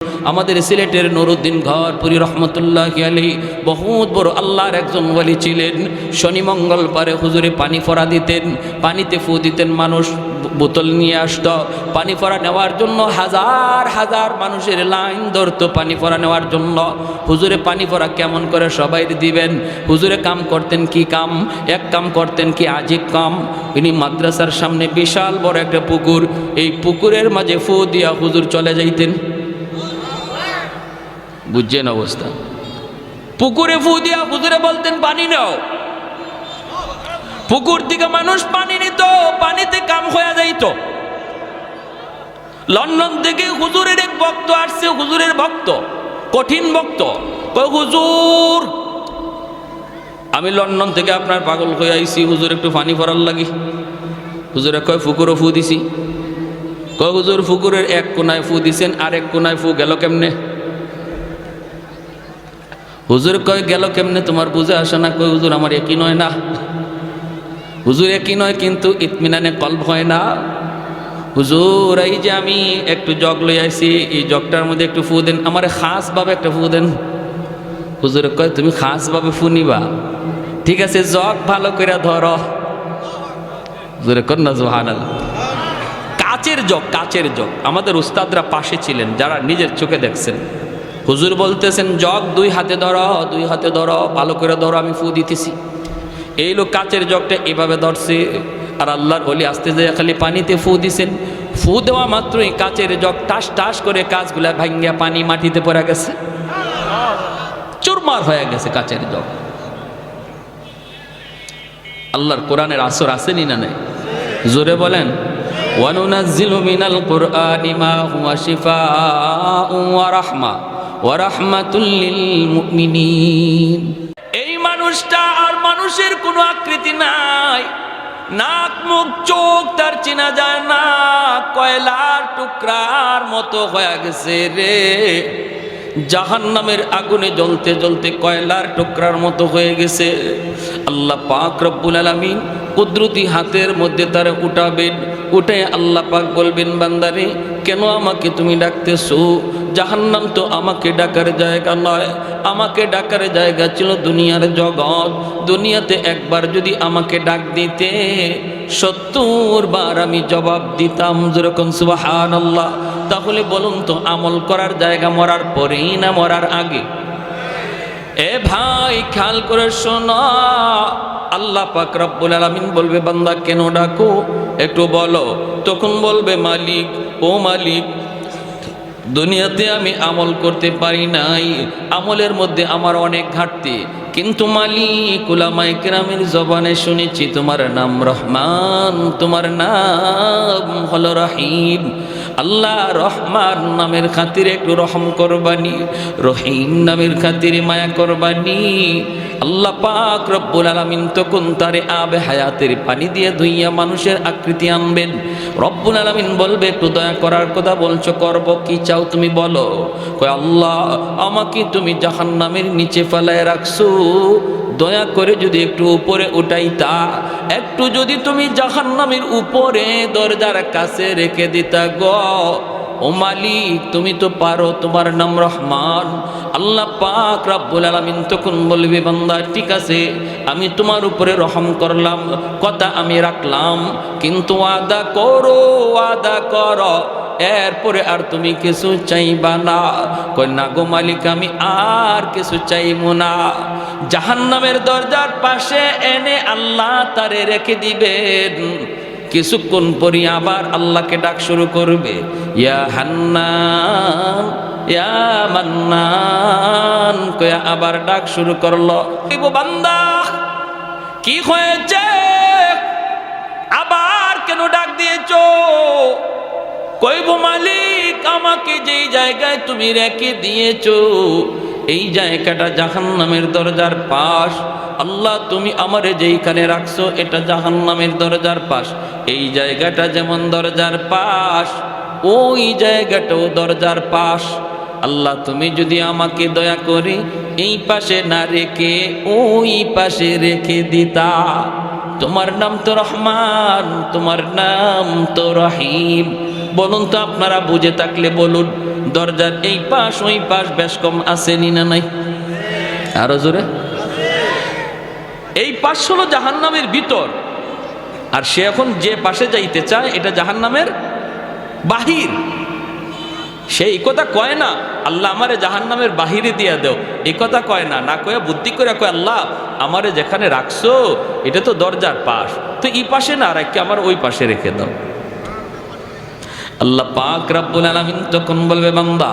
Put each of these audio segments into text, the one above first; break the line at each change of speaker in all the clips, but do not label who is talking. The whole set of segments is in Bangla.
আমাদের সিলেটের নুরুদ্দিন ঘরপুরি রহমতুল্লাহি আলাইহি বহুত বড় আল্লাহর একজন ওলি ছিলেন। শনি মঙ্গলবারে হুজুরে পানি ফোড়া দিতেন, পানিতে ফু দিতেন, মানুষ বোতল নিয়ে আসতো পানি ফোড়া নেওয়ার জন্য। হাজার হাজার মানুষের লাইন ধরতো পানি ফোড়া নেওয়ার জন্য। হুজুরে পানি ফোড়া কেমন করে সবাই দিবেন। হুজুরে কাম করতেন কি কাম, এক কাম করতেন কি আজিব কাম। ইনি মাদ্রাসার সামনে বিশাল বড় একটা পুকুর, এই পুকুরের মাঝে ফু দিয়া হুজুর চলে যাইতেন। বুঝছেন অবস্থা? পুকুরে ফু দিয়া হুজুরে বলতেন পানি নাও। পুকুর থেকে মানুষ পানি নিত, পানিতে কাম হয়ে যাইত। লন্ডন থেকে হুজুরের এক ভক্ত আসছে, হুজুরের ভক্ত, কঠিন ভক্ত। কয় হুজুর আমি লন্ডন থেকে আপনার পাগল হয়ে আইছি, হুজুর একটু পানি ভরার লাগি। হুজুরে কয় পুকুরও ফু দিছি। কয় হুজুর পুকুরের এক কোনায় ফু দিছেন, আর এক কোনায় ফু গেল কেমনে? হুজুর কয় গেল কেমনে তোমার বুঝে আসে না? কয় হুজুর আমার একই নয় না। হুজুর একই নয় কিন্তু ইতমিনানে কলব হয় না। হুজুর এই যে আমি একটু জগ লই আইছি, এই জগটার মধ্যে একটু ফু দেন, আমার খাস ভাবে একটা ফু দেন। হুজুর কয় তুমি খাস ভাবে ফু নিবা? ঠিক আছে জগ ভালো করে ধরো। হুজুরে কর না সুবহানাল্লাহ। কাচের জগ, কাচের জগ। আমাদের উস্তাদরা পাশে ছিলেন যারা নিজের চোখে দেখছেন। হুজুর বলতেছেন জগ দুই হাতে ধরো, দুই হাতে ধরো, ভালো করে ধরো, আমি ফু দিতেছি। এই লোক কাচের জগটা এভাবে ধরছে, আর আল্লাহর ওলি আস্তে যায় খালি পানিতে ফু দিছেন। ফু দেওয়া মাত্রই কাচের জগ টাস টাস করে কাচগুলা ভাঙ্গিয়া পানি মাটিতে পড়ে গেছে, চুরমার হয়ে গেছে কাচের জগ। আল্লাহর কোরআনের আসর আসেনি না নাই? জোরে বলেন। ওয়ানুনাজ্জিলু মিনাল কুরআনি মা হুয়া শিফাউন ওয়া রাহমা ওয়া রাহমাতুল লিল মুমিনিন। এই মানুষটা আর মানুষের কোনো আকৃতি নাই, নাক মুখ চোখ তার চেনা যায় না, কয়লার টুকরার মতো হয়ে গেছে রে। জাহান্নামের আগুনে জ্বলতে জ্বলতে কয়লার টুকরার মতো হয়ে গেছে। আল্লাহ পাক রব্বুল আলামিন কুদরতি হাতের মধ্যে তারা উঠাবেন। উঠে আল্লাহ পাক বলবেন বান্দারে কেন আমাকে তুমি ডাকতেছো? জাহান্নাম তো আমাকে ডাকার জায়গা নয়, আমাকে ডাকার জায়গা ছিল দুনিয়ার জগৎ। দুনিয়াতে একবার যদি আমাকে ডাক দিতে ৭০ বার আমি জবাব দিতাম। যেরকম সুবহানাল্লাহ। তাহলে বলুন তো আমল করার জায়গা মরার পরেই না মরার আগে? এ ভাই খেয়াল করে শোনো, আল্লাহ পাক রব্বুল আলামিন বলবে বান্দা কেন ডাকো একটু বলো। তখন বলবে মালিক, ও মালিক দুনিয়াতে আমি আমল করতে পারি নাই, আমলের মধ্যে আমার অনেক ঘাটতি, কিন্তু মালিক উলামায়ে কেরামের জবানে শুনেছি তোমার নাম রহমান, তোমার নাম হলো রহিম। আল্লাহ রহমান নামের খাতিরে একটু রহম করবানি, রহিম নামের খাতিরে মায়া করবানি। আল্লাহ পাক রব্বুল আলামিন তখন তারে আবে হায়াতের পানি দিয়ে ধুইয়া মানুষের আকৃতি আনবেন। রব্বুল আলামিন বলবে একটু দয়া করার কথা বলছো, করব কি চাও তুমি বলো। কয় আল্লাহ আমাকে তুমি জাহান্নামের নিচে ফেলায় রাখছো, দয়া করে যদি একটু উপরে উঠাইতা, একটু যদি তুমি জাহান্নামের উপরে দরজার কাছে রেখে দিতা গো। ও মালিক তুমি তো পারো, তোমার নাম রহমান। আল্লাহ পাক রব্বুল আলামিন তখন বলবে বান্দা ঠিক আছে আমি তোমার উপরে রহম করলাম, কথা আমি রাখলাম, কিন্তু ওয়াদা করো, ওয়াদা করো এরপরে আর তুমি কিছু চাইবা না। কই না গো মালিক আমি আর কিছু চাইবো না। জাহান্নামের দরজার পাশে এনে আল্লাহ তারে রেখে দিবেন। কিছুক্ষণ পরে আবার আল্লাহকে ডাক শুরু করবে, ইয়া হান্নান ইয়া মান্নান কয়া আবার ডাক শুরু করলো। বান্দা কি হয়েছে, আবার কেন ডাক দিয়েছো? কইব মালিক আমাকে যেই জায়গায় তুমি রেখে দিয়েছো এই জায়গাটা জাহান্নামের দরজার পাশ। আল্লাহ তুমি আমারে যেইখানে রাখছো এটা জাহান্নামের দরজার পাশ। এই জায়গাটা যেমন দরজার পাশ ওই জায়গাটাও দরজার পাশ। আল্লাহ তুমি যদি আমাকে দয়া করে এই পাশে না রেখে ওই পাশে রেখে দিতা, তোমার নাম তো রহমান, তোমার নাম তো রহিম, বলুন তো, আপনারা বুঝে থাকলে বলুন, দরজার এই পাশ ওই পাশ বেশ কম আসেনি না নাই? আরো জোরে। এই পাশ হলো জাহান্নামের ভিতর, আর সে এখন যে পাশে যাইতে চায় এটা জাহান্নামের বাহির। সেই কথা কয় না আল্লাহ আমারে জাহান্নামের বাহিরে দিয়া দেও, এই কথা কয় না, না কয়ে বুদ্ধি করে কয় আল্লাহ আমারে যেখানে রাখছো এটা তো দরজার পাশ, তো এই পাশে না রাখকে আমার ওই পাশে রেখে দাও। আল্লাহ পাক রব্বুল আলামিন তখন বলবে, বান্দা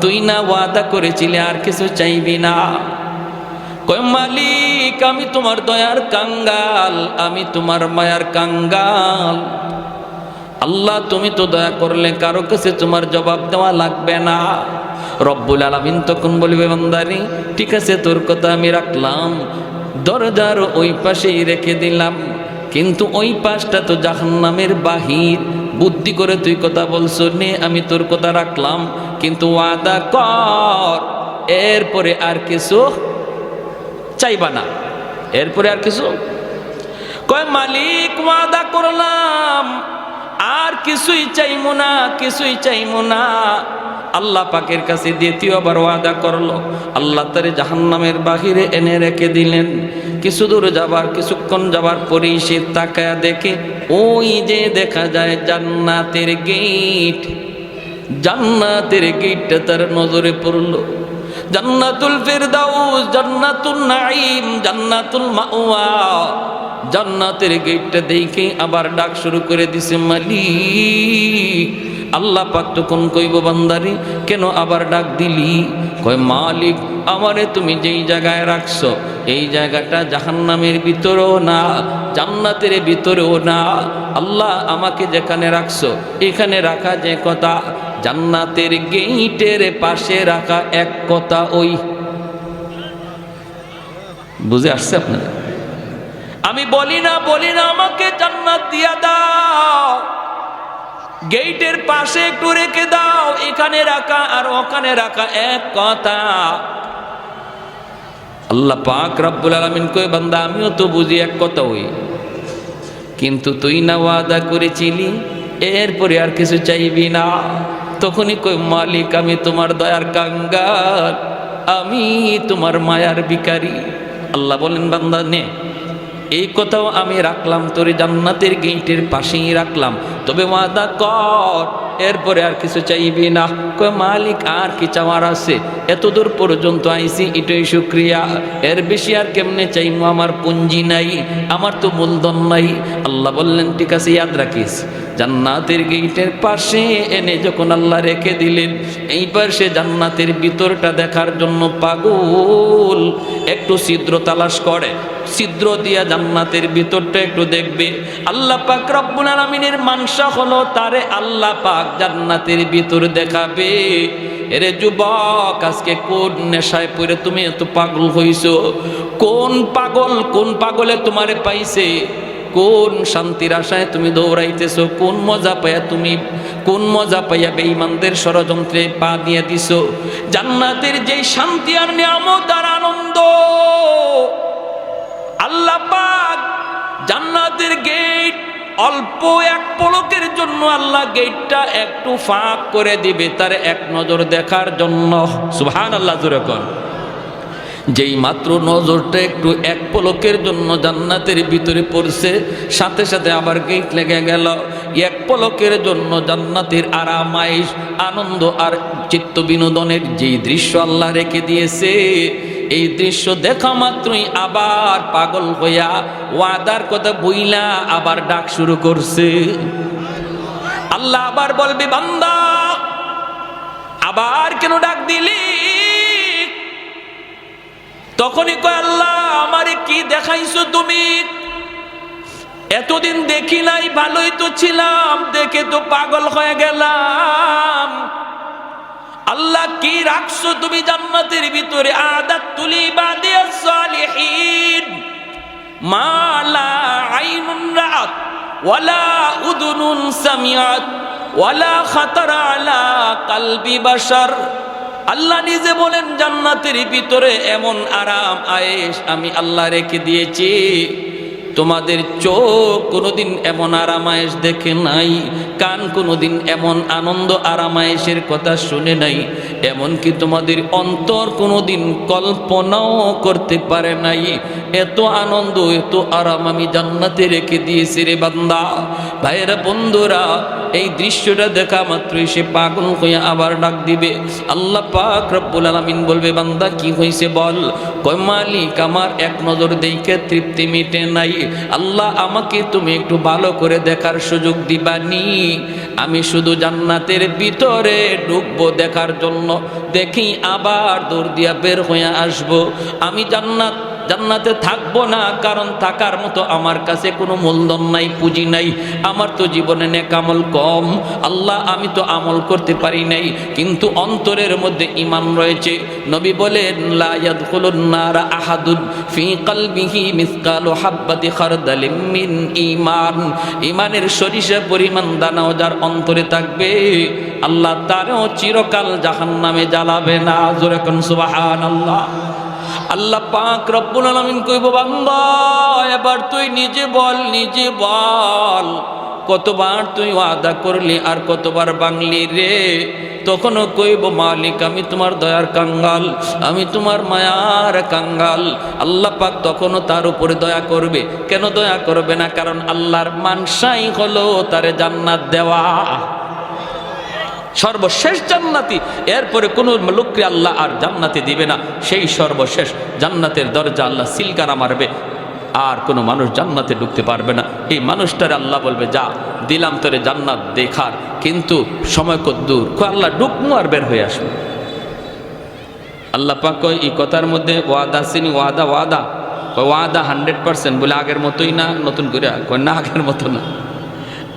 তুই না ওয়াদা করেছিলে আর কিছু চাইবি না? কয় মালিক আমি তোমার দয়ার কাঙ্গাল, আমি তোমার মায়ার কাঙ্গাল। আল্লাহ তুমি তো দয়া করলে কারো কাছে তোমার জবাব দেওয়া লাগবে না। রব্বুল আলামিন তখন বলবে, বান্দারি ঠিক আছে তোর কথা আমি রাখলাম, দরজার ওই পাশেই রেখে দিলাম, কিন্তু ওই পাশটা তো জাহান্নামের বাহির। বুদ্ধি করে তুই কথা বলছো নে, আমি তোর কথা রাখলাম, কিন্তু ওয়াদা কর এরপরে আর কিছু চাইবা না। এরপরে আর কিছু? কয় মালিক ওয়াদা করলাম আর কিছুই চাইমু না, কিছুই চাইমু না। আল্লাহ পাকের কাছে দ্বিতীয়বার ওয়াদা করলো, আল্লাহ তারে জাহান্নামের বাহিরে এনে রেখে দিলেন। কিছু দূর যাবার, কিছুক্ষণ যাবার পরেই সে তাকায়া দেখে ওই যে দেখা যায় জান্নাতের গেট। জান্নাতের গেটটা তার নজরে পড়লো। জান্নাতুল ফিরদাউস, জান্নাতুল নাঈম, জান্নাতুল মাওয়া। জান্নাতের গেটটা দেখে আবার ডাক শুরু করে দিছে, মালিক। আল্লাহ পাক তখন কইব, বান্দারে কেন আবার ডাক দিলি? কয় মালিক আমারে তুমি যেই জায়গায় রাখছো এই জায়গাটা জাহান্নামের ভিতরেও না, জান্নাতের ভিতরেও না। আল্লাহ আমাকে যেখানে রাখছো এখানে রাখা যে কথা, জান্নাতের গেইটের পাশে রাখা এক কথা। ওই বুঝে আসছে আপনাদের? আমি বলি না আমাকে জান্নাত দিয়া দাও, গেইটের পাশে একটু রেখে দাও, এখানে রাখা আর ওখানে রাখা এক কথা। আল্লাহ পাক রব্বুল আলামিন কয়, বান্দা আমিও তো বুঝি এক কথা ওই, কিন্তু তুই না ওয়াদা করেছিলি এরপরে আর কিছু চাইবি না। তখনই কই মালিক আমি তোমার দয়ার কাঙ্গাল, আমি তোমার মায়ার ভিখারি। আল্লাহ বলেন, বান্দা নে, এই কথাও আমি রাখলাম, তোর জান্নাতের গেটের পাশেই রাখলাম, তবে ওয়াদা কর এরপরে আর কিছু চাইবি না। কয় মালিক আর কি চাওয়ার আছে, এত দূর পর্যন্ত আইছি এটাই শুকরিয়া, এর বেশি আর কেমনে চাইমু, আমার পুঞ্জি নাই, আমার তো মূলধন নাই। আল্লাহ বললেন ঠিক আছে ইয়াদ রাখিস, জান্নাতের গেটের পাশে এনে যখন আল্লাহ রেখে দিলেন, এইবার সে জান্নাতের ভিতরটা দেখার জন্য পাগল, একটু ছিদ্র তালাশ করে, ছিদ্র দিয়া জান্নাতের ভিতরটা একটু দেখবে। আল্লাহ পাক রব্বুল আলামিনের মানসা হলো তারে আল্লাহ পাক জান্নাতের ভিতর দেখাবে। এরে যুবক, আজকে কোন নেশায় পড়ে তুমি এত পাগল হইছো? কোন পাগলে তোমারে পাইছে? কোন শান্তির আশায় তুমি দৌড়াইতেছো? কোন মজা পাইয়া বেঈমানদের ষড়যন্ত্রে পা দিয়ে দিছো? জান্নাতের যেই শান্তি আর নিয়ামত আর আনন্দ, আল্লাহ পাক জান্নাতের গেট অল্প এক পলকের জন্য আল্লাহ গেটটা একটু ফাঁক করে দিবে তার এক নজর দেখার জন্য। সুবহানাল্লাহ জোরে কোন। যেই মাত্র নজরটা একটু এক পলকের জন্য জান্নাতের ভিতরে পড়ছে, সাথে সাথে আবার গেট লেগে গেল। এক পলকের জন্য জান্নাতের আরামাইশ, আনন্দ আর চিত্ত বিনোদনের যেই দৃশ্য আল্লাহ রেখে দিয়েছে, এই দৃশ্য দেখা মাত্রই আবার পাগল হইয়া ওয়াদার কথা বইলা আবার ডাক শুরু করছে। আল্লাহ আবার বলবে, বান্দা আবার কেন ডাক দিলি? তখনই কয় আল্লাহ আমারে কি দেখাইছো তুমি? এতদিন দেখি নাই, ভালোই তো ছিলাম, দেখে তো পাগল হয়ে গেলাম। আল্লাহ কি রাখছো তুমি জান্নাতের ভিতরে? আদাতুল ইবাদিয়াস সালিহিন মা লা আইনুন রাআত ওয়ালা উযুনুন সামিআত ওয়ালা খাতারা আলা কলবি বাশার। আল্লাহ নিজে বলেন জান্নাতের ভিতরে এমন আরাম আয়েশ আমি আল্লাহ রেখে দিয়েছি, তোমাদের চোখ কোনোদিন এমন আরামায়েশ দেখে নাই, কান কোনোদিন এমন আনন্দ আরামায়েশের কথা শুনে নাই, এমনকি তোমাদের অন্তর কোনোদিন কল্পনাও করতে পারে নাই এত আনন্দ এত আরাম আমি জান্নাতে রেখে দিয়েছি রে বান্দা। ভাইয়েরা বন্ধুরা, এই দৃশ্যটা দেখা মাত্রই সে পাগল হয়ে আবার ডাক দিবে। আল্লাহ পাক রব্বুল আলামিন বলবে, বান্দা কি হয়েছে বল? কয় মালিক, আমার এক নজর দেখে তৃপ্তি মিটে নাই, আল্লাহ আমাকে তুমি একটু ভালো করে দেখার সুযোগ দিবানি। আমি শুধু জান্নাতের ভিতরে ঢুকবো দেখার জন্য, দেখি আবার দৌড় দিয়া বের হয়ে আসবো। আমি জান্নাতে থাকবো না, কারণ থাকার মতো আমার কাছে কোনো মূলধন নাই, পুঁজি নাই, আমার তো জীবনে নেক আমল কম। আল্লাহ আমি তো আমল করতে পারি নাই, কিন্তু অন্তরের মধ্যে ঈমান রয়েছে। নবী বলেন, লা ইয়াদখুলুন নারা আহাদুন ফি কলবিহি মিসকালু হাববাতি খারদালিম মিন ঈমান। ঈমানের সরিষা পরিমাণ দানাও যার অন্তরে থাকবে, আল্লাহ তারও চিরকাল জাহান্নামে জ্বালাবে না। জোরে কোন সুবহানাল্লাহ। আল্লাহ পাক রব্বুল আলামিন কইব, বান্দা এবার তুই নিজে বল কতবার তুই ওয়াদা করলি আর কতবার ভাঙলি রে? তখনও কইব, মালিক আমি তোমার দয়ার কাঙ্গাল, আমি তোমার মায়ার কাঙ্গাল। আল্লাহ পাক তখনও তার উপরে দয়া করবে। কেন দয়া করবে না? কারণ আল্লাহর মানসাই হলো তারে জান্নাত দেওয়া, সর্বশেষ জান্নাতি। এরপরে কোন লোককে আল্লাহ আর জান্নাতে দিবে না, সেই সর্বশেষ জান্নাতের দরজা আল্লাহ সিলগানা মারবে, আর কোনো মানুষ জান্নাতে ঢুকতে পারবে না। এই মানুষটার আল্লাহ বলবে, যা দিলাম তোরে জান্নাত দেখার, কিন্তু সময় কত দূর, আল্লাহ ঢুকমু আর বের হয়ে আসবে। আল্লাহ পাক এই কথার মধ্যে ওয়াদা চিনি, ওয়াদা 100% বলে আগের মতোই না, নতুন করে না, আগের মতো না,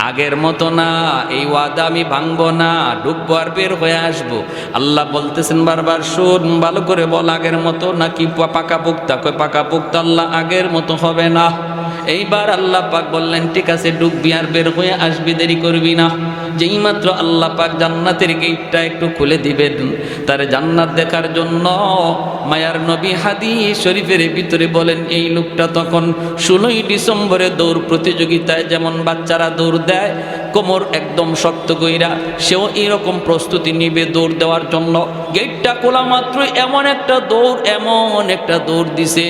আগের মতো না। এই ওয়াদা আমি ভাঙবো না, ঢুকবো আর বের হয়ে আসবো। আল্লাহ বলতেছেন বারবার, শোন ভালো করে বল, আগের মতো নাকি পাকা পোক্তা? কয় পাকা পোক্তা। আল্লাহ আগের মতো হবে না। এইবার আল্লাহ পাক বললেন, ঠিক আছে ঢুকবি আর বের হয়ে আসবি, দেরি করবি না। যেই মাত্র আল্লাহ পাক জান্নাতের গেটটা একটু খুলে দিবেন তার জান্নাত দেখার জন্য, মায়ার নবী হাদিস শরীফের ভিতরে বলেন, এই লোকটা তখন 16ই ডিসেম্বরে দৌড় প্রতিযোগিতায় যেমন বাচ্চারা দৌড় দেয়, কোমর একদম শক্ত কইরা, সেও এরকম প্রস্তুতি নিবে দৌড় দেওয়ার জন্য। গেটটা খোলা মাত্র এমন একটা দৌড় দিছে,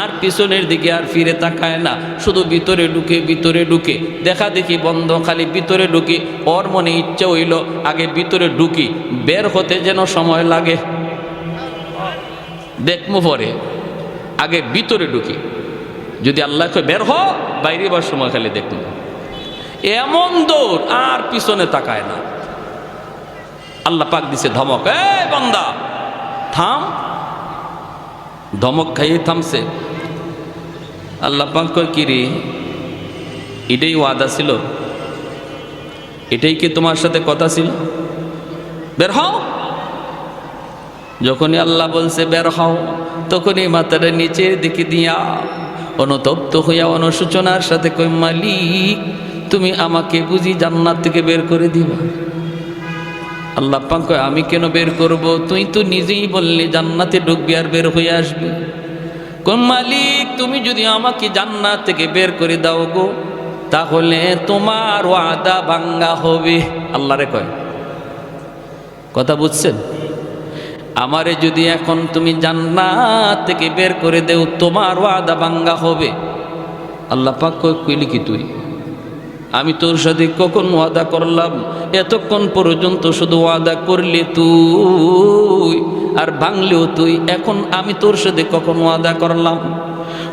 আর পিছনের দিকে আর ফিরে তাকায় না, শুধু ভিতরে ঢুকে দেখা দেখি বন্ধ, খালি ভিতরে ঢুকি। ওর মনে ইচ্ছা হইল আগে ভিতরে ঢুকি, বের হতে যেন সময় লাগে, দেখমু পরে, আগে ভিতরে ঢুকি, যদি আল্লাহকে বের হ বাইরে বার সময় খালি দেখুন। এমন দৌড়, আর পিছনে তাকায় না। আল্লাহ পাক দিছে ধমক, এই বান্দা থাম। ধমক খাইয়ে থামছে। আল্লাহ পাক কয়, কি রে, এটাই ওয়াদা ছিল? এটাই কি তোমার সাথে কথা ছিল? বের হও। যখনই আল্লাহ বলছে বের হও, তখনই মাথাটা নিচের দিকে দিয়া অনুতপ্ত হইয়া অনুশোচনার সাথে কই, মালিক তুমি আমাকে বুঝি জান্নাত থেকে বের করে দিবা? আল্লাহ পাক কয়, আমি কেন বের করব? তুই তো নিজেই বললি জান্নাতে ঢুকবি আর বের হয়ে আসবি। কই, মালিক তুমি যদি আমাকে জান্নাত থেকে বের করে দাও গো, তাহলে তোমার ওয়াদা ভাঙ্গা হবে। আল্লাহরে কয়, কথা বুঝছেন? আমারে যদি এখন তুমি জান্নাত থেকে বের করে দেও, তোমার ওয়াদা ভাঙ্গা হবে। আল্লাহ পাক কয়, কইলি কি তুই? আমি তোর সাথে কখন ওয়াদা করলাম? এতক্ষণ পর্যন্ত শুধু ওয়াদা করলি তুই আর ভাঙলেও তুই, এখন আমি তোর সাথে কখন ওয়াদা করলাম?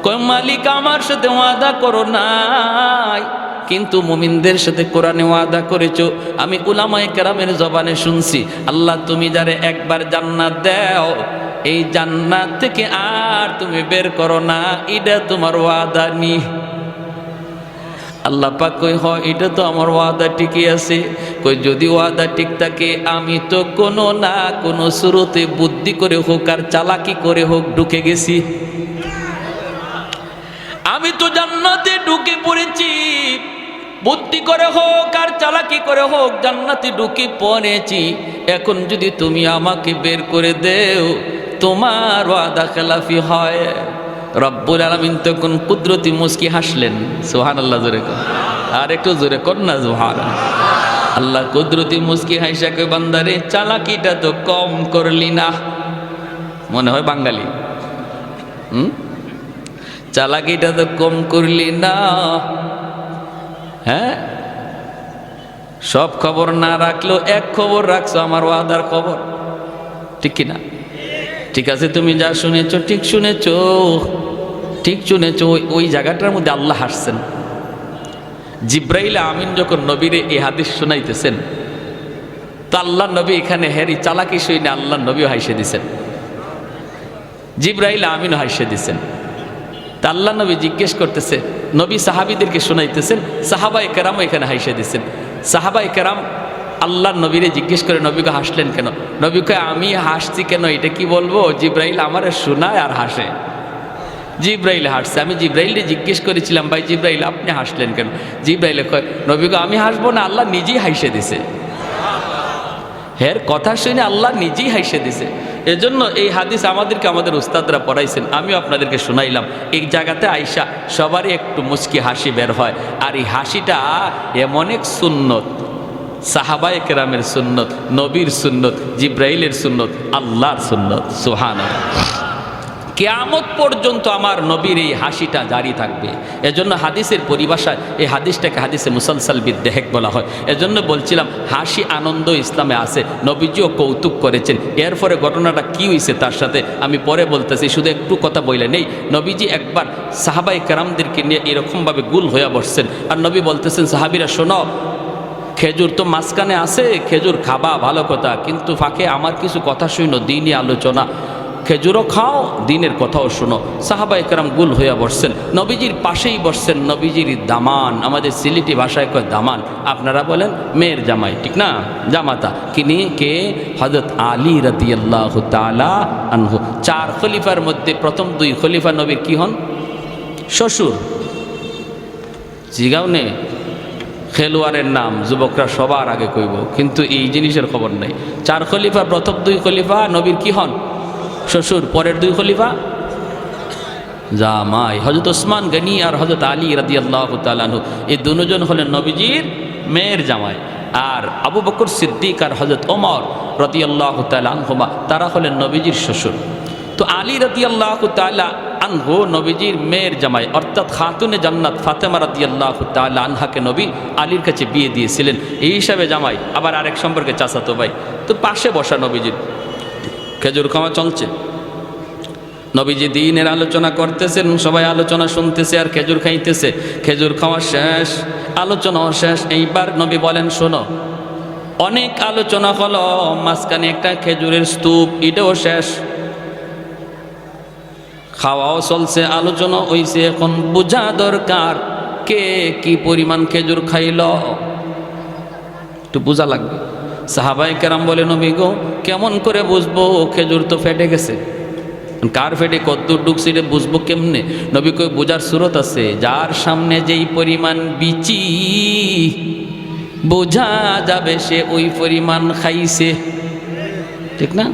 কয়, মালিক আমার সাথে ওয়াদা করো নাই, কিন্তু মুমিনদের সাথে কোরআনে ওয়াদা করেছো। আমি উলামায়ে কেরামের জবানে শুনছি, আল্লাহ তুমি যারে একবার জান্নাত দাও, এই জান্নাত থেকে আর তুমি বের করো না, এটা তোমার ওয়াদা নি। আল্লাহ পাক কই, হয় এটা তো আমার ওয়াদা ঠিকই আছে। কই, যদি ওয়াদা ঠিক থাকে, আমি তো কোনো না কোনো শুরুতে বুদ্ধি করে হোক আর চালাকি করে হোক ঢুকে গেছি। আমি তো জান্নাতে ঢুকে পড়েছি, বুদ্ধি করে হোক আর চালাকি করে হোক জান্নাতে ঢুকে পড়েছি। এখন যদি তুমি আমাকে বের করে দেও, তোমার ওয়াদা খেলাফি হয়, রব্বুল আলামিন তখন কুদরতি মুস্কি হাসলেন। সুবহানাল্লাহ, জোরে কর, আর একটু জোরে কর না সুবহানাল্লাহ। আল্লাহ কুদরতি মুস্কি হাসা কই, বান্দারে চালাকিটা তো কম করলি না। মনে হয় বাঙালি, চালাকিটা তো কম করলি না। হ্যাঁ, সব খবর না রাখলেও এক খবর রাখছো, আমার ওয়াদার খবর, ঠিক কিনা? ঠিক আছে, তুমি যা শুনেছো ঠিক শুনেছো, ঠিক শুনেছো। ওই জায়গাটার মধ্যে আল্লাহ হাসছেন। জিব্রাইল আমিন যখন নবীরে এই হাদিস শোনাইতেছেন, তো আল্লাহ নবী এখানে হেরি চালাকি শুনে আল্লাহ নবীও হাসে দিছেন, জিব্রাইল আমিনও হাসে দিছেন। তা আল্লাহ নবী জিজ্ঞেস করতেছে, নবী সাহাবীদেরকে শোনাইতেছেন, সাহাবায়ে কেরামও এখানে হাসে দিছেন। সাহাবায়ে কেরাম আল্লাহ নবীরে জিজ্ঞেস করে, নবীকে হাসলেন কেন? নবীকে আমি হাসছি কেন এটা কি বলবো? জিব্রাইল আমারে শোনায় আর হাসে। জিব্রাইল হাসছে। আমি জিব্রাইলকে জিজ্ঞেস করেছিলাম, ভাই জিব্রাইল আপনি হাসলেন কেন? জিব্রাইল কয়, নবীকে আমি হাসবো না, আল্লাহ নিজেই হাসে দিছে। হের কথা শুনে আল্লাহ নিজেই হাসে দিছে। এজন্য এই হাদিস আমাদেরকে আমাদের উস্তাদরা পড়াইছেন, আমিও আপনাদেরকে শোনাইলাম। এই জায়গাতে আইসা সবারই একটু মুচকি হাসি বের হয়। আর এই হাসিটা এমন এক সুন্নত, সাহাবায়ে কেরামের সুন্নত, নবীর সুন্নত, জিব্রাইলের সুন্নত, আল্লাহর সুন্নত। সুবহানাল্লাহ। কিয়ামত পর্যন্ত আমার নবীর এই হাসিটা জারি থাকবে। এজন্য হাদিসের পরিভাষায় এই হাদিসটাকে হাদিসে মুসালসাল বিদ্দেহেক বলা হয়। এজন্য বলছিলাম হাসি আনন্দ ইসলামে আছে, নবীজিও কৌতুক করেছেন। এরপরে ঘটনাটা কি হয়েছে তার সাথে আমি পরে বলতেছি, শুধু একটু কথা বলে নেই। নবীজি একবার সাহাবায়ে কেরামদেরকে নিয়ে এরকমভাবে গুল হয়ে বসছেন, আর নবী বলতেছেন, সাহাবীরা শোনো, খেজুর তো মাঝখানে আছে, খেজুর খাবা ভালো কথা, কিন্তু ফাঁকে আমার কিছু কথা শুনো, দিনই আলোচনা, খেজুরও খাও, দিনের কথাও শোনো। সাহাবায়ে কেরাম গুল হইয়া বসছেন, নবীজির পাশেই বসছেন নবীজির দামান, আমাদের সিলেটি ভাষায় কয় দামান, আপনারা বলেন মেয়ের জামাই, ঠিক না? জামাতা কিনি কে? হযরত আলী রাদিয়াল্লাহু তাআলা আনহু। 4 খলিফার মধ্যে প্রথম 2 খলিফা নবীর কি হন? শ্বশুর। জিগাও নে, খেলোয়াড়ের নাম যুবকরা সবার আগে কইব, কিন্তু এই জিনিসের খবর নেই। 4 খলিফা, প্রথম 2 খলিফা নবীর কি হন? শ্বশুর। পরের 2 খলিফা জামাই, হযরত ওসমান গনি আর হযরত আলী রাদিয়াল্লাহু তাআলা আনহু। এই দুজন হলেন নবীজির মেয়ের জামাই। আর আবু বকর সিদ্দিক আর হযরত ওমর রাদিয়াল্লাহু তাআলা আনহুমা, তারা হলেন নবীজির শ্বশুর। তো আলী রাদিয়াল্লাহু তাআলা আনহু নবীজির মেয়ের জামাই, অর্থাৎ খাতুনে জান্নাত ফাতেমা রাদিয়াল্লাহু তাআলা আনহাকে নবী আলীর কাছে বিয়ে দিয়েছিলেন, এই হিসাবে জামাই। আবার আরেক সম্পর্কে চাচাতো ভাই। তো পাশে বসা নবীজির, খেজুর খাওয়া চলছে, নবীজি দ্বীনের আলোচনা করতেছেন, সবাই আলোচনা শুনতেছে আর খেজুর খাইতেছে। খেজুর খাওয়া শেষ, আলোচনাও শেষ। এইবার নবী বলেন, শোনো, অনেক আলোচনা হলো, মাঝখানে একটা খেজুরের স্তূপ, এটাও শেষ। খাওয়াও চলছে, আলোচনা হইছে, এখন বোঝা দরকার কে কি পরিমাণ খেজুর খাইল, একটু বোঝা লাগবে। সাহাবায়ে কেরাম বলে, নবী গো কেমন করে বুঝবো? খেজুর তো ফেটে গেছে, কার ফেটে কদ্দুর ঢুকছে এটা বুঝবো কেমনে? নবী কই, বোঝার সুরত আছে, যার সামনে যেই পরিমাণ বিচি বোঝা যাবে সে ওই পরিমাণ খাইছে, ঠিক না?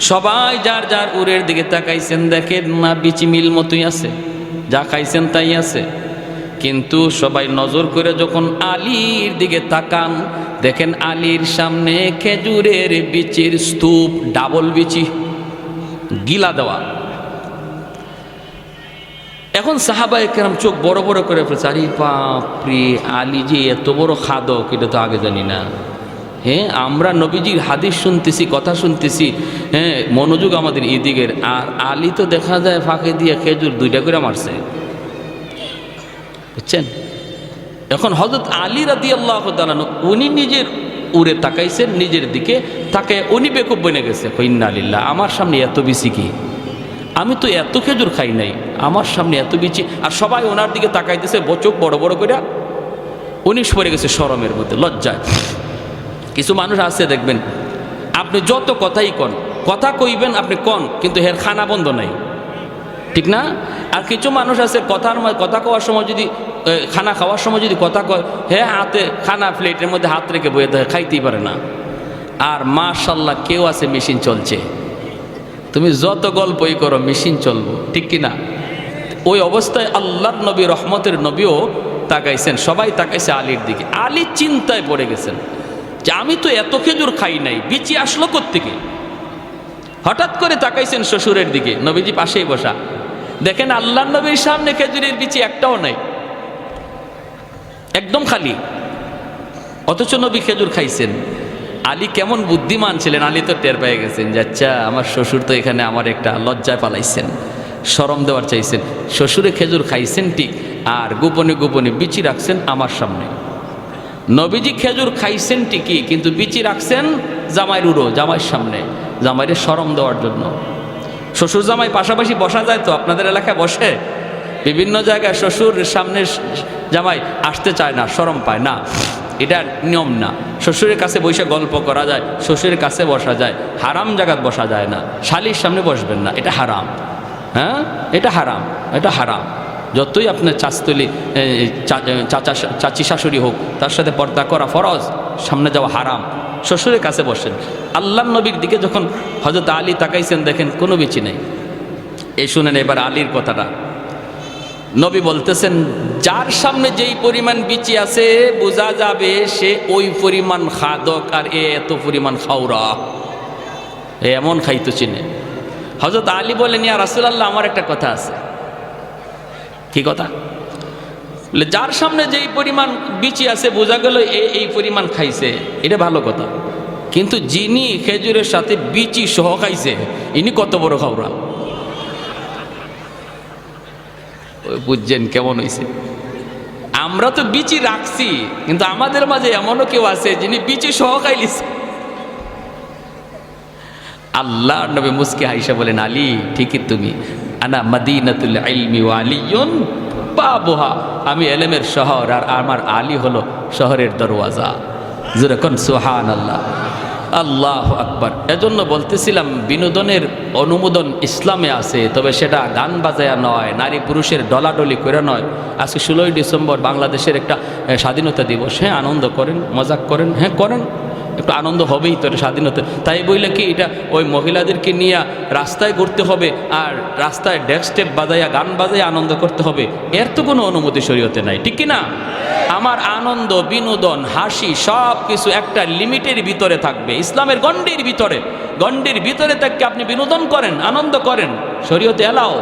সবাই যার যার উরের দিকে তাকাইছেন, দেখেন না বিচি মিল মতোই আছে, যা খাইছেন তাই আছে। কিন্তু সবাই নজর করে যখন আলীর দিকে তাকান, দেখেন আলীর সামনে খেজুরের বিচির স্তূপ, ডাবল বিচি, গিলা দেওয়া। এখন সাহাবায়ে কেরাম চোখ বড় বড় করে ফেলছে, আরে বাপরে, আলী যে এত বড় খাদক, এটা তো আগে জানি না। হ্যাঁ, আমরা নবীজির হাদিস শুনতেছি, কথা শুনতেছি, হ্যাঁ, মনোযোগ আমাদের এদিকের। আর আলী তো দেখা যায় ফাঁকে দিয়ে খেজুর 2টা করে মারছে, বুঝছেন? এখন হযরত আলী রাদিয়াল্লাহু তাআলা উনি নিজের উড়ে তাকাইছেন, নিজের দিকে তাকায় উনি বেকুব বনে গেছে, ইন্না লিল্লাহ, আমার সামনে এত বিচি কি? আমি তো এত খেজুর খাই নাই, আমার সামনে এত বিচি। আর সবাই ওনার দিকে তাকাইতেছে, চোখ বড় বড় করে। উনি পড়ে গেছে শরমের মধ্যে, লজ্জায়। কিছু মানুষ আছে দেখবেন, আপনি যত কথাই কন, কথা কইবেন আপনি কন, কিন্তু হের খানা বন্ধ নাই, ঠিক না? আর কিছু মানুষ আছে কথা কওয়ার সময় যদি, খানা খাওয়ার সময় যদি কথা কয়, হ্যাঁ হাতে খানা প্লেটের মধ্যে হাত রেখে বয়ে দেয়, খাইতেই পারে না। আর মাশাআল্লাহ কেউ আছে মেশিন চলছে, তুমি যত গল্পই করো মেশিন চলবো, ঠিক কিনা? ওই অবস্থায় আল্লাহর নবী, রহমতের নবীও তাকাইছেন, সবাই তাকাইছে আলীর দিকে। আলী চিন্তায় পড়ে গেছেন যে আমি তো এত খেজুর খাই নাই, বিচি আসলো কোত্থেকে? হঠাৎ করে তাকাইছেন শ্বশুরের দিকে, নবীজি পাশেই বসা, দেখেন আল্লাহর নবীর সামনে খেজুরের বিচি একটাও নাই, একদম খালি, অথচ নবী খেজুর খাইছেন। আলী কেমন বুদ্ধিমান ছিলেন, আলী তো টের পেয়ে গেছেন যে আচ্ছা আমার শ্বশুর তো এখানে আমার একটা লজ্জায় পালাইছেন, শরম দেওয়ার চাইছেন। শ্বশুরে খেজুর খাইছেন ঠিক, আর গোপনে গোপনে বিচি রাখছেন আমার সামনে। নবীজি খেজুর খাইছেন ঠিকই, কিন্তু বিচি রাখছেন জামাইয়ের উড়ো, জামাইয়ের সামনে, জামাইরে শরম দেওয়ার জন্য। শ্বশুর জামাই পাশাপাশি বসা যায় তো? আপনাদের এলাকায় বসে? বিভিন্ন জায়গায় শ্বশুর সামনে জামাই আসতে চায় না, শরম পায় না, এটা নিয়ম না। শ্বশুরের কাছে বসে গল্প করা যায়, শ্বশুরের কাছে বসা যায়, হারাম জায়গায় বসা যায় না। শালির সামনে বসবেন না, এটা হারাম। হ্যাঁ, এটা হারাম, এটা হারাম। যতই আপনার চাচতলি চাচি শাশুড়ি হোক, তার সাথে পর্দা করা ফরজ, সামনে যাওয়া হারাম। শ্বশুরের কাছে বসেন। আল্লাহর নবীর দিকে যখন হযরত আলী তাকাইছেন, দেখেন কোনো বিচি নেই। এই শুনেন এবার আলীর কথাটা। নবী বলতেছেন, যার সামনে যেই পরিমাণ বিচি আছে বোঝা যাবে সে ওই পরিমাণ খাদক, আর এত পরিমাণ খাওরা, এমন খাইতো চিনে। হযরত আলী বলেন, ইয়া রাসূলুল্লাহ, আমার একটা কথা আছে। কি কথা? বলে যার সামনে যেই পরিমাণ বিচি আছে বোঝা গেল এই পরিমাণ খাইছে, এটা ভালো কথা, কিন্তু যিনি খেজুরের সাথে বিচি সহ খাইছে ইনি কত বড় খাওরা। বুঝছেন কেমন হয়েছে? আমরা তো বিচি রাখছি, কিন্তু আমাদের মাঝে এমনও কেউ আছে যিনি বিচি সহ খাইলিছে। আল্লাহর নবী মুস্কি হাইসা বলেন, আলী ঠিকই তুমি, আনা মদিনাতুল ইলমি ওয়া আলিয়ুন বাবুহা, আমি এলেমের শহর আর আমার আলী হলো শহরের দরওয়াজা। যেরকম সুবহানাল্লাহ, আল্লাহু আকবার। এজন্য বলতেছিলাম বিনোদনের অনুমোদন ইসলামে আছে, তবে সেটা গান বাজায়া নয়, নারী পুরুষের ডলাডলি করে নয়। আজকে 16ই ডিসেম্বর বাংলাদেশের একটা স্বাধীনতা দিবস, হ্যাঁ আনন্দ করেন, মজাক করেন, হ্যাঁ করেন, একটু আনন্দ হবেই তো, স্বাধীনতা। তাই বইলে কি এটা ওই মহিলাদেরকে নিয়ে রাস্তায় ঘুরতে হবে আর রাস্তায় ডেস্ক স্টেপ বাজাইয়া গান বাজাইয়া আনন্দ করতে হবে? এর তো কোনো অনুমতি শরীয়তে নাই, ঠিক কি না? আমার আনন্দ, বিনোদন, হাসি সব কিছু একটা লিমিটের ভিতরে থাকবে, ইসলামের গণ্ডির ভিতরে। গণ্ডির ভিতরে থাকতে আপনি বিনোদন করেন, আনন্দ করেন, শরীয়তে এলাও,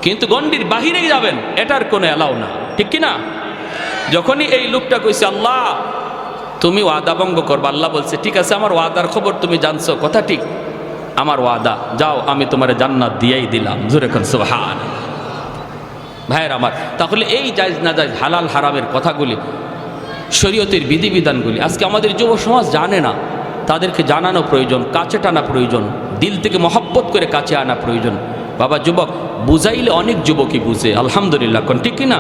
কিন্তু গণ্ডির বাহিরেই যাবেন এটার কোনো এলাও না, ঠিক কি না? যখনই এই লোকটা কইছে আল্লাহ তুমি ওয়াদা ভঙ্গ করবা, আল্লাহ বলছে ঠিক আছে, আমার ওয়াদার খবর তুমি জানছো, কথা ঠিক, আমার ওয়াদা, যাও আমি তোমার জান্নাত দিয়েই দিলাম। জোরে কোন সুবহান। ভাইয়ের আমার, তাহলে এই জায়েজ না জায়েজ, হালাল হারামের কথাগুলি, শরীয়তের বিধিবিধানগুলি আজকে আমাদের যুব সমাজ জানে না। তাদেরকে জানানো প্রয়োজন, কাছে টানা প্রয়োজন, দিল থেকে মহব্বত করে কাছে আনা প্রয়োজন। বাবা যুবক, বুঝাইলে অনেক যুবকই বুঝে, আলহামদুলিল্লাহ, কোন ঠিক কিনা?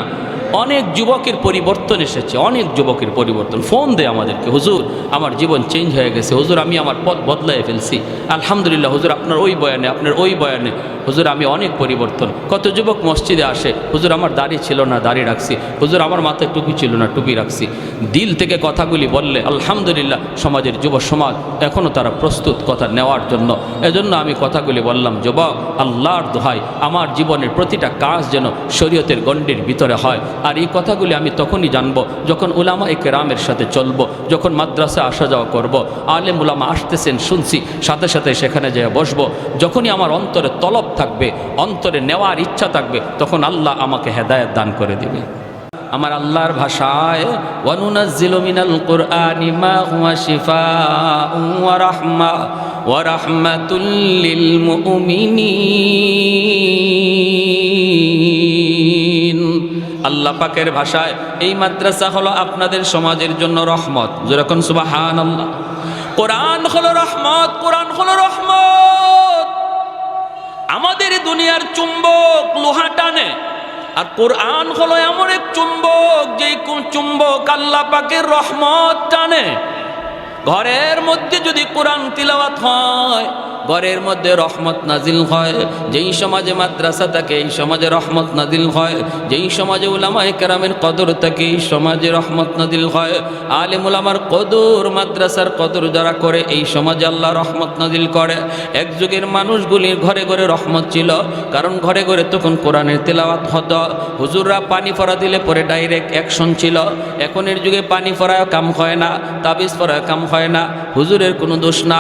অনেক যুবকের পরিবর্তন এসেছে, অনেক যুবকের পরিবর্তন। ফোন দেয় আমাদেরকে, হুজুর আমার জীবন চেঞ্জ হয়ে গেছে, হুজুর আমি আমার পথ বদলায় ফেলছি, আলহামদুলিল্লাহ হুজুর আপনার ওই বয়ানে, আপনার ওই বয়ানে হুজুর আমি অনেক পরিবর্তন। কত যুবক মসজিদে আসে, হুজুর আমার দাড়ি ছিল না, দাড়ি রাখছি, হুজুর আমার মাথায় টুপি ছিল না, টুপি রাখছি। দিল থেকে কথাগুলি বললে আলহামদুলিল্লাহ সমাজের যুব সমাজ এখনও তারা প্রস্তুত কথা নেওয়ার জন্য। এজন্য আমি কথাগুলি বললাম, যুবক আল্লাহর দোহাই আমার জীবনের প্রতিটা কাজ যেন শরীয়তের গণ্ডির ভিতরে হয়। আর এই কথাগুলি আমি তখনই জানবো যখন উলামা ইকরামের সাথে চলবো, যখন মাদ্রাসা আসা যাওয়া করব, আলেম উলামা আসতেছেন শুনছি, সাথে সাথে সেখানে যেয়ে বসবো। যখনই আমার অন্তরে তলব থাকবে, অন্তরে নেওয়ার ইচ্ছা থাকবে, তখন আল্লাহ আমাকে হেদায়েত দান করে দিবে। আমার আল্লাহর ভাষায় ওয়ানুনাজ্জিলু মিনাল কুরআনি মা হুয়া শিফাউন ওয়া রাহমা ওয়া রাহমাতুল লিল মুমিনিন। আল্লাহ পাকের ভাষায় এই মাদ্রাসা হলো আপনাদের সমাজের জন্য রহমত। যেরকম সুবহানাল্লাহ। কোরআন হলো রহমত, কোরআন হলো রহমত। আমাদের দুনিয়ার চুম্বক লোহা টানে, আর কোরআন হলো এমন এক চুম্বক যেই চুম্বক আল্লাহ পাকের রহমত টানে। ঘরের মধ্যে যদি কোরআন তিলাওয়াত হয়, ঘরের মধ্যে রহমত নাজিল হয়। যেই সমাজে মাদ্রাসা থাকে এই সমাজে রহমত নাজিল হয়। যেই সমাজে উলামায়ে কেরামের কদর থাকে এই সমাজে রহমত নাজিল হয়। আলেম উলামার কদর, মাদ্রাসার কদর যারা করে এই সমাজে আল্লাহ রহমত নাজিল করে। এক যুগের মানুষগুলির ঘরে ঘরে রহমত ছিল, কারণ ঘরে ঘরে তখন কোরআনের তেলাওয়াত হতো। হুজুররা পানি ফোড়া দিলে পরে ডাইরেক্ট অ্যাকশন ছিল। এখনের যুগে পানি ফোড়ায় কাম হয় না, তাবিজ ফোড়ায় কাম হয় না। হুজুরের কোনো দোষ না,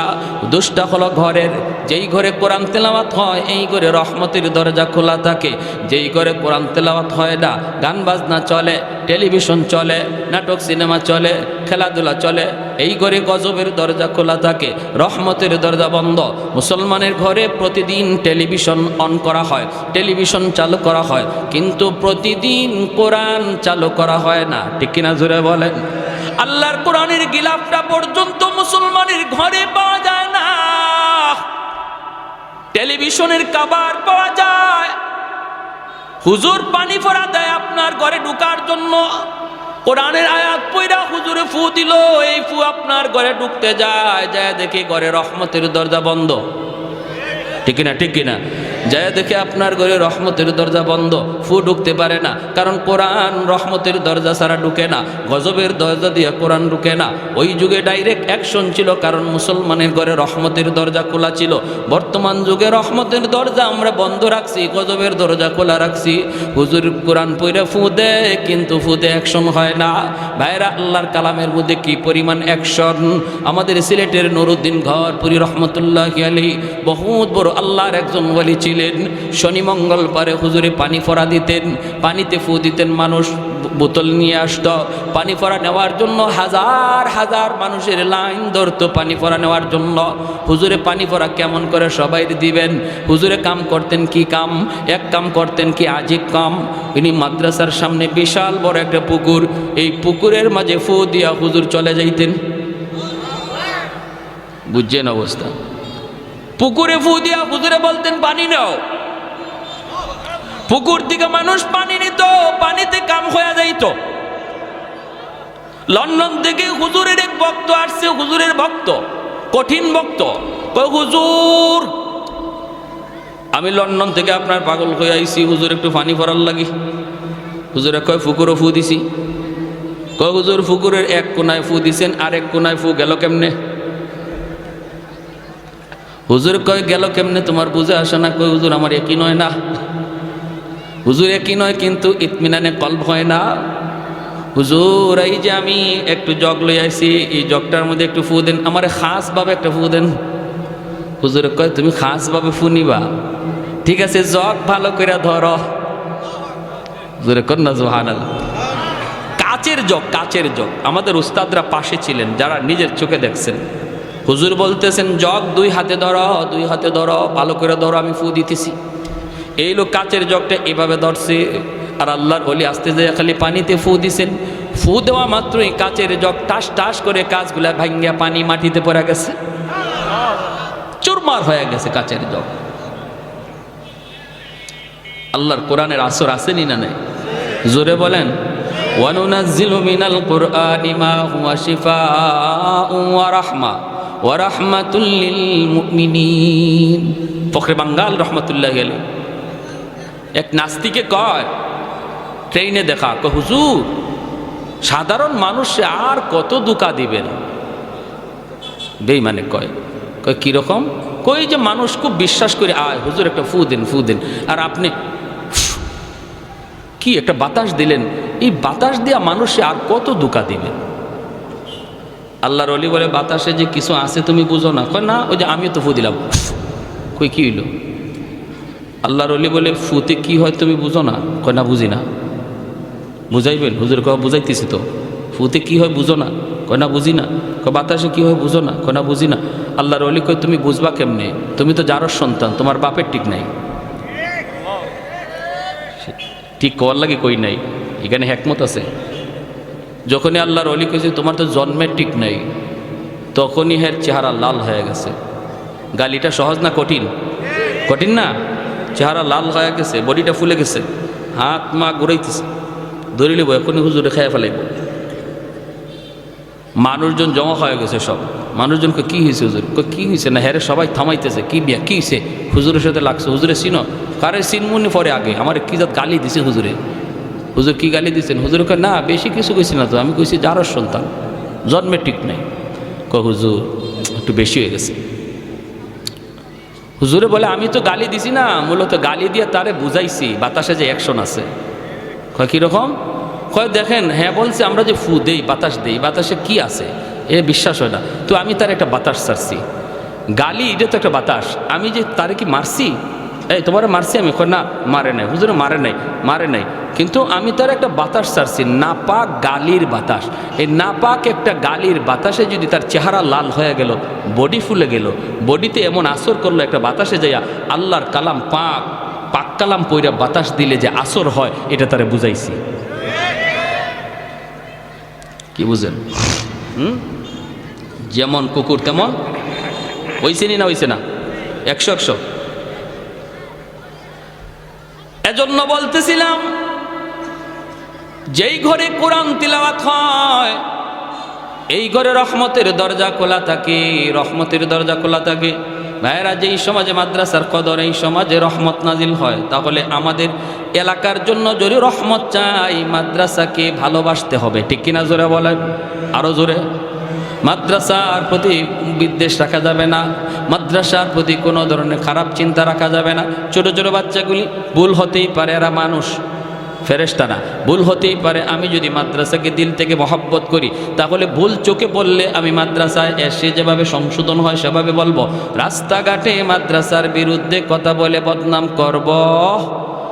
দোষটা হলো ঘরের। যেই ঘরে কোরআন তেলাওয়াত হয় এই ঘরে রহমতের দরজা খোলা থাকে। যেই ঘরে কোরআন তেলাওয়াত হয় না, গান বাজনা চলে, টেলিভিশন চলে, নাটক সিনেমা চলে, খেলাধুলা চলে, এই ঘরে গজবের দরজা খোলা থাকে, রহমতের দরজা বন্ধ। মুসলমানের ঘরে প্রতিদিন টেলিভিশন অন করা হয়, টেলিভিশন চালু করা হয়, কিন্তু প্রতিদিন কোরআন চালু করা হয় না। ঠিক কিনা জোরে বলেন? আল্লাহর কোরআনের গিলাফটা পর্যন্ত মুসলমানের ঘরে পাওয়া যায় না। টেলিভিশনের কাবার পাওয়া যায়। হুজুর পানি ফোড়া দেয় আপনার ঘরে ঢুকার জন্য, কোরআনের আয়াত পড়া হুজুরে ফু দিল, এই ফু আপনার ঘরে ঢুকতে যায়, যায় দেখে ঘরে রহমতের দরজা বন্ধ। ঠিক কিনা? ঠিক কিনা? যায় দেখে আপনার ঘরে রহমতের দরজা বন্ধ, ফু ঢুকতে পারে না, কারণ কোরআন রহমতের দরজা ছাড়া ঢুকে না, গজবের দরজা দিয়ে কোরআন ঢুকে না। ওই যুগে ডাইরেক্ট অ্যাকশন ছিল, কারণ মুসলমানের ঘরে রহমতের দরজা খোলা ছিল। বর্তমান যুগে রহমতের দরজা আমরা বন্ধ রাখছি, গজবের দরজা খোলা রাখছি। হুজুর কোরআন পড়ে ফু দেয়, কিন্তু ফুতে অ্যাকশন হয় না। ভাইরা, আল্লাহর কালামের মধ্যে কি পরিমাণ অ্যাকশন! আমাদের সিলেটের নুরুদ্দিন ঘরপুরি রহমতুল্লাহি আলাইহি বহুত বড় আল্লাহর একজন ওলি ছিলেন। শনি মঙ্গলবারে হুজুরে পানি ফোড়া দিতেন, পানিতে ফু দিতেন, মানুষ বোতল নিয়ে আসতো পানি ফোড়া নেওয়ার জন্য। হাজার হাজার মানুষের লাইন ধরতো পানি ফোড়া নেওয়ার জন্য। হুজুরে পানি ফোড়া কেমন করে সবাই দিবেন? হুজুরে কাম করতেন কি কাম? এক কাম করতেন কি আজীব কাম। ইনি মাদ্রাসার সামনে বিশাল বড় একটা পুকুর, এই পুকুরের মাঝে ফু দিয়া হুজুর চলে যাইতেন। বুঝছেন অবস্থা? পুকুরে ফু দিয়া হুজুরে বলতেন পানি নাও। পুকুর থেকে মানুষ পানি নিত, পানিতে কাম হয়ে যাইত। লন্ডন থেকে হুজুরের এক ভক্ত আসছে, হুজুরের ভক্ত, কঠিন ভক্ত। কয় হুজুর, আমি লন্ডন থেকে আপনার পাগল হয়ে আইছি, হুজুর একটু পানি ভরার লাগি। হুজুরে কয় পুকুরও ফু দিছি। কয় হুজুর, পুকুরের এক কোনায় ফু দিছেন, আর এক কোনায় ফু গেল কেমনে? হুজুর কয় গেল কেমনে তোমার বুঝে আসে না? কয় হুজুর, আমার একই নয় না। হুজুর একই নয়, কিন্তু ইতমিনানে কলব হয় না। হুজুর, এই যে আমি একটু জগ লই আইছি, এই জগটার মধ্যে একটু ফু দেন, আমার খাস ভাবে একটা ফু দেন। হুজুর কয় তুমি খাস ভাবে ফু নিবা? ঠিক আছে, জগ ভালো করে ধরো। হুজুরে কন না সুবহানাল্লাহ। কাচের জগ, কাচের জগ। আমাদের উস্তাদরা পাশে ছিলেন, যারা নিজের চোখে দেখছেন। হুজুর বলতেছেন জগ দুই হাতে ধরো, দুই হাতে ধরো, ভালো করে ধরো, আমি ফু দিতেছি। এই লোক কাচের জগটা এভাবে ধরছে, আর আল্লাহর ওলি আস্তে যায় খালি পানিতে ফু দিছেন। ফু দেওয়া মাত্রই কাচের জগ টাস টাস করে কাচগুলা ভাঙ্গিয়া পানি মাটিতে পড়ে গেছে, চুরমার হয়ে গেছে কাচের জগ। আল্লাহর কোরআনের আসর আসেনি না নাই? জোরে বলেন। ওয়ানুনাজ্জিলু মিনাল কুরআনি মা হুয়া শিফাউন ওয়া রাহমা ওয়া রাহমাতুল লিল মুমিনিন। ফখরে বাঙ্গাল রহমতুল্লাহি আলাইহি এক নাস্তিকে কয়, ট্রেনে দেখা, কয় হুজুর, সাধারণ মানুষে আর কত দুকা দিবেন? বেঈমানে কয়, কয় কিরকম? কই যে মানুষ খুব বিশ্বাস করে আয় হুজুর একটা ফু দেন, ফু দেন, আর আপনি কি একটা বাতাস দিলেন, এই বাতাস দিয়া মানুষে আর কত দুকা দিবেন? আল্লাহর ওলি বলে, বাতাসে যে কিছু আছে তুমি বুঝো না? কয় না, ওই যে আমিও তো ফু দিলাম। কই কি হইল? আল্লাহর ওলি বলে, ফুতে কি হয় তুমি বুঝো না? কয় না, বুঝি না। বুঝাইবেন? হুজুর কয় বুঝাইতেছি তো। ফুতে কি হয় বুঝো না? কয় না, বুঝি না। কয় বাতাসে কি হয় বুঝো না? কয় না, বুঝি না। আল্লাহর ওলি কয়, তুমি বুঝবা কেমনে? তুমি তো যারর সন্তান, তোমার বাপের ঠিক নাই। ঠিক কওয়ার লাগে কই নাই, এখানে হেকমত আছে। যখনই আল্লাহর ওলি কইছে তোমার তো জন্মের ঠিক নাই, তখনই হের চেহারা লাল হয়ে গেছে। গালিটা সহজ না কঠিন? কঠিন না? চেহারা লাল হয়ে গেছে, বডিটা ফুলে গেছে, হাত মা ঘুরাইতেছে, ধরে লিব এখনই হুজুরে খেয়ে ফেলাইব। মানুষজন জমা হয়ে গেছে সব। মানুষজনকে কী হয়েছে হুজুর? কী হয়েছে না, হ্যাঁ সবাই থামাইতেছে, কী বিয়া কী হয়েছে? হুজুরের সাথে লাগছে। হুজুরে চিনো? কারে চিনমুনি পরে আগে আমার কি জাত গালি দিছে হুজুরে। হুজুর কি গালি দিচ্ছেন? হুজুর কয় না বেশি কিছু কইছি না তো, আমি কইছি যারও সন্তান জন্মে ঠিক নাই। হুজুর একটু বেশি হয়ে গেছে। হুজুরে বলে আমি তো গালি দিছি না, মূলত গালি দিয়ে তারে বুঝাইছি বাতাসে যে অ্যাকশন আছে। কয় কীরকম? কয় দেখেন, হ্যাঁ বলছে আমরা যে ফু দেই বাতাস দেই, বাতাসে কি আছে এ বিশ্বাস হয় না, তো আমি তার একটা বাতাস ছাড়ছি। গালি এটা তো একটা বাতাস, আমি যে তারে কি মারছি? এই তোমার মারছি আমি? কয় না মারে নাই। হুজুরে মারে নাই, মারে নাই, কিন্তু আমি তার একটা বাতাস ছাড়ছি, নাপাক গালির বাতাস। এই নাপাক একটা গালির বাতাসে যদি তার চেহারা লাল হয়ে গেল, বডি ফুলে গেল, বডিতে এমন আসর করলো একটা বাতাসে যাইয়া আল্লাহর কালাম পাক পাক কালাম পইরা বাতাস দিলে যে আসর হয় এটা তারে বুঝাইছি। কি বুঝেন? যেমন কুকুর তেমন হইছে না হইছে না? 100-100। এজন্য বলতেছিলাম যেই ঘরে কোরআন তিলাওয়াত হয় এই ঘরে রহমতের দরজা খোলা থাকে, রহমতের দরজা খোলা থাকে। ভাইয়েরা, যেই সমাজে মাদ্রাসার কদর, এই সমাজে রহমত নাজিল হয়, তাহলে আমাদের এলাকার জন্য যদি রহমত চাই মাদ্রাসাকে ভালোবাসতে হবে। ঠিক কিনা? জোরে বলেন, আরো জোরে। মাদ্রাসার প্রতি বিদ্বেষ রাখা যাবে না, মাদ্রাসার প্রতি কোনো ধরনের খারাপ চিন্তা রাখা যাবে না। ছোট ছোট বাচ্চাগুলি ভুল হতেই পারে, এরা মানুষ, ফেরেশতা না, ভুল হতেই পারে। আমি যদি মাদ্রাসাকে দিল থেকে মহব্বত করি তাহলে ভুল চোখে বললে আমি মাদ্রাসায় এসে যেভাবে সংশোধন হয় সেভাবে বলবো। রাস্তাঘাটে মাদ্রাসার বিরুদ্ধে কথা বলে বদনাম করব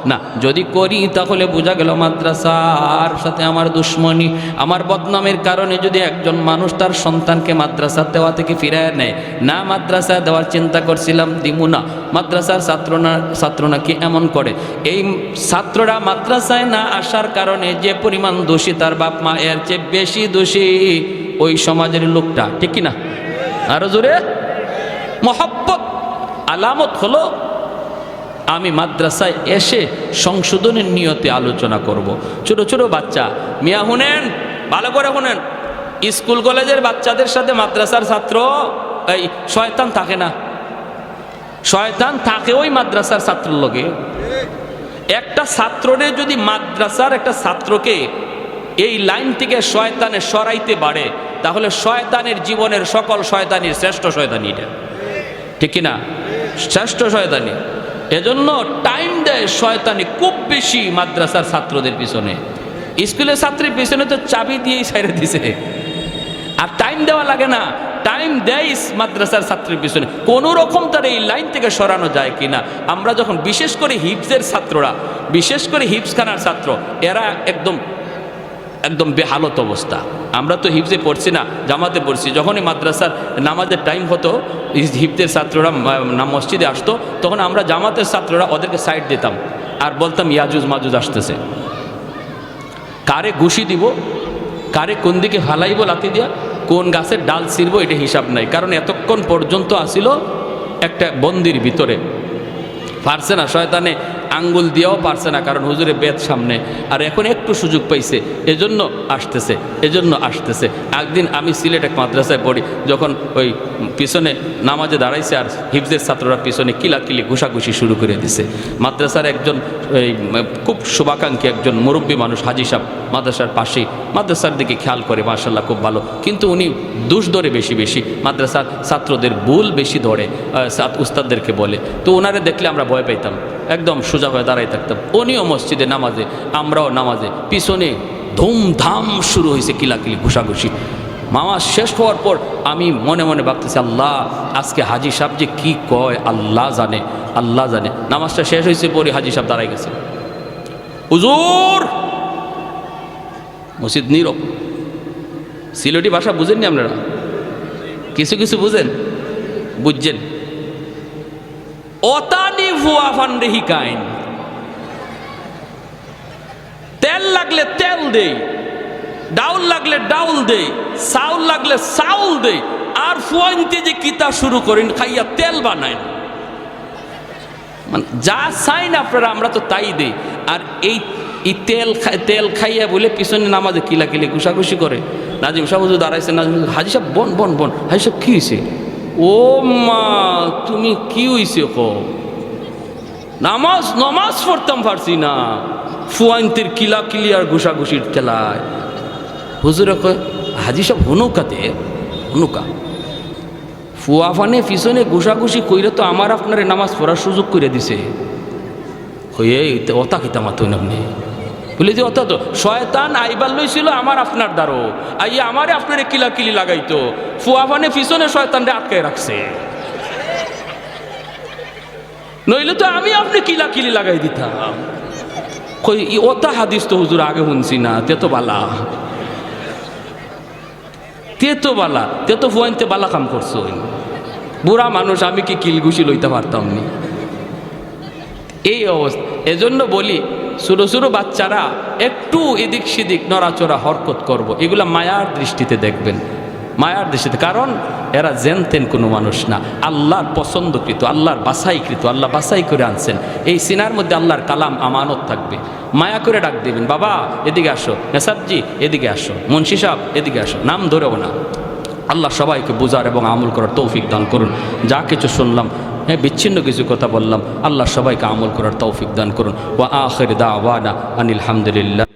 না। যদি করি তাহলে বোঝা গেল মাদ্রাসার সাথে আমার দুশ্মনী। আমার বদনামের কারণে যদি একজন মানুষ তার সন্তানকে মাদ্রাসা দেওয়া থেকে ফিরায় নেয়, না মাদ্রাসায় দেওয়ার চিন্তা করছিলাম দিমু না, মাদ্রাসার ছাত্র নাকি এমন করে, এই ছাত্ররা মাদ্রাসায় না আসার কারণে যে পরিমাণ দোষী তার বাপ মা, এর চেয়ে বেশি দোষী ওই সমাজের লোকটা। ঠিক কিনা? আরো জোরে। মহব্বত আলামত হলো আমি মাদ্রাসায় এসে সংশোধনের নিয়তে আলোচনা করব। ছোট ছোট বাচ্চা, মিয়া শুনেন, ভালো করে শুনেন, স্কুল কলেজের বাচ্চাদের সাথে মাদ্রাসার ছাত্র এই শয়তান থাকে না? শয়তান থাকে ওই মাদ্রাসার ছাত্রের লগে। একটা ছাত্ররে যদি মাদ্রাসার একটা ছাত্রকে এই লাইন থেকে শয়তানে সরাইতে পারে তাহলে শয়তানের জীবনের সকল শয়তানির শ্রেষ্ঠ শয়তানি এটা। ঠিক কিনা? শ্রেষ্ঠ শয়তানি। এজন্য টাইম দেয় শয়তানি খুব বেশি মাদ্রাসার ছাত্রদের পিছনে। স্কুলের ছাত্রের পিছনে তো চাবি দিয়েই ছেড়ে দিছে, আর টাইম দেওয়া লাগে না, টাইম দেয় মাদ্রাসার ছাত্রের পিছনে। কোনো রকম তার এই লাইন থেকে সরানো যায় কিনা। আমরা যখন বিশেষ করে হিফজের ছাত্ররা, বিশেষ করে হিফজখানার ছাত্র, এরা একদম বেহালত অবস্থা। আমরা তো হিফজে পড়ছি না, জামাতে পড়ছি। যখনই মাদ্রাসার নামাজের টাইম হতো, হিফজের ছাত্ররা মসজিদে আসতো, তখন আমরা জামাতের ছাত্ররা ওদেরকে সাইড দিতাম আর বলতাম ইয়াজুজ মাজুজ আসতেছে। কারে ঘুষি দিব, কারে কোন দিকে হালাইব লাথি দিয়া, কোন গাছের ডাল ছিঁড়ব, এটা হিসাব নাই। কারণ এতক্ষণ পর্যন্ত আসিল একটা বন্দির ভিতরে, পারছে না, শয়তানে আঙ্গুল দিয়েও পারছে না, কারণ হুজুরে বেদ সামনে। আর এখন একটু সুযোগ পাইছে, এজন্য আসতেছে। একদিন আমি সিলেট এক মাদ্রাসায় পড়ি, যখন ওই পিছনে নামাজে দাঁড়াইছে আর হিফজের ছাত্ররা পিছনে কিলাকিলি ঘুষাঘুষি শুরু করে দিছে। মাদ্রাসার একজন এই খুব শুভাকাঙ্ক্ষী একজন মুরব্বী মানুষ, হাজি সাহেব, মাদ্রাসার পাশেই, মাদ্রাসার দিকে খেয়াল করে, মাশাআল্লাহ খুব ভালো, কিন্তু উনি দোষ ধরে বেশি মাদ্রাসার ছাত্রদের ভুল বেশি ধরে, উস্তাদদেরকে বলে। তো ওনারে দেখলে আমরা ভয় পাইতাম, একদম সোজা হয়ে দাঁড়াই থাকতাম। উনিও মসজিদে নামাজে, আমরাও নামাজে, পিছনে ধুমধাম শুরু হয়েছে কিলাকিলি ঘুষাঘুষি। নামাজ শেষ হওয়ার পর আমি মনে মনে ভাবতেছি, আল্লাহ আজকে হাজি সাহেব যে কি কয় আল্লাহ জানে, আল্লাহ জানে। নামাজটা শেষ হয়েছে, পরে হাজি সাহেব দাঁড়াই গেছে, হুজুর। মসজিদ নীরব। সিলেটি ভাষা বুঝেননি আপনারা? কিছু কিছু বুঝেন, বুঝছেন? ওতানি ভুয়া ফান রেহি কাইন, তেল লাগলে তেল দেই, ডাউল লাগলে ডাউল দেই, চাউল লাগলে চাউল দেই, আর ফুয়াইনতে যে কিতা শুরু করেন খাইয়া তেল বানায়। মানে যা চাই না আপনারা, আমরা তো তাই দেই। আর এই এই তেল খাইয়া বলে পিছনে নামাজে কিলাকিলি ঘুষাঘুষি করে। নাজিম সাহেব হুজুর দাঁড়াইছে, নাজিম হাজি সাহেব বন হাজি সাহেব কী হয়েছে? ও মা তুমি কি হয়েছে? নামাজ পড়তাম পারছি না, ফুয়ান্তির কিলাকিলি আর ঘুষাঘুষির খেলায়। হুজুরে কয় হাজি সাহেব হনুকা ফুয়া ফানে পিছনে ঘুষাঘুষি কইরে তো আমার আপনারে নামাজ পড়ার সুযোগ করে দিছে। অতা কিতা মাতুন আপনি বলে যে অত তো শয়তান আইবার লইছিল আমার আপনার দ্বারো, আইয়া আমারে আপনারে কিলাকিলি লাগাইতো, ফুয়া ফানে পিছনে শয়তানরে আটকায় রাখছে, নইলে তো আমি আপনি কিলাকিলি লাগাই দিতাম। কই ওটা হাদিস তো হুজুর আগে শুনছি না, তে তো বালা ফুয়াইতে বালা কাম করছো। বুড়া মানুষ, আমি কি কিলঘুষি লইতে পারতাম নি? এই অবস্থা। এজন্য বলি ছোট বাচ্চারা একটু এদিক সেদিক নড়াচড়া হরকত করব, এগুলা মায়ার দৃষ্টিতে দেখবেন, মায়ার দৃষ্টিতে। কারণ এরা জেনতেন কোনো মানুষ না, আল্লাহর পছন্দকৃত, আল্লাহর বাছাইকৃত, আল্লাহ বাছাই করে আনছেন। এই সিনার মধ্যে আল্লাহর কালাম আমানত থাকবে। মায়া করে ডাক দেবেন, বাবা এদিকে আসো, নেসাবজি এদিকে আসো, মুন্সি সাহেব এদিকে আসো, নাম ধরেও না। আল্লাহ সবাইকে বোঝার এবং আমল করার তৌফিক দান করুন। যা কিছু শুনলাম, বিচ্ছিন্ন কিছু কথা বললাম, আল্লাহ সবাইকে আমল করার তৌফিক দান করুন। ওয়া আখির দাওয়ানা আনিল হামদুলিল্লাহ।